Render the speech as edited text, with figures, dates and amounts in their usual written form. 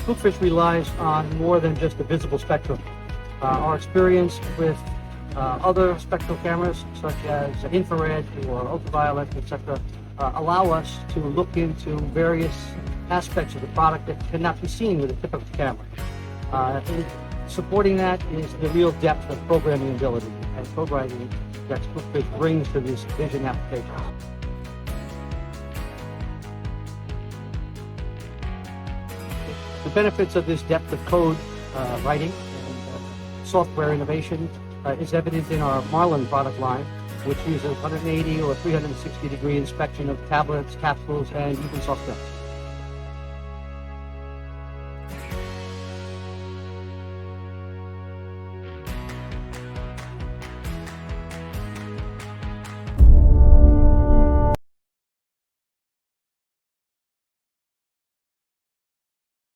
Spookfish relies on more than just the visible spectrum. Our experience with other spectral cameras, such as infrared or ultraviolet, etc., allow us to look into various aspects of the product that cannot be seen with a typical camera. Supporting that is the real depth of programming ability and programming that Spookfish brings to these vision applications. The benefits of this depth of code writing and software innovation is evident in our Marlin product line, which uses 180 or 360 degree inspection of tablets, capsules, and even software.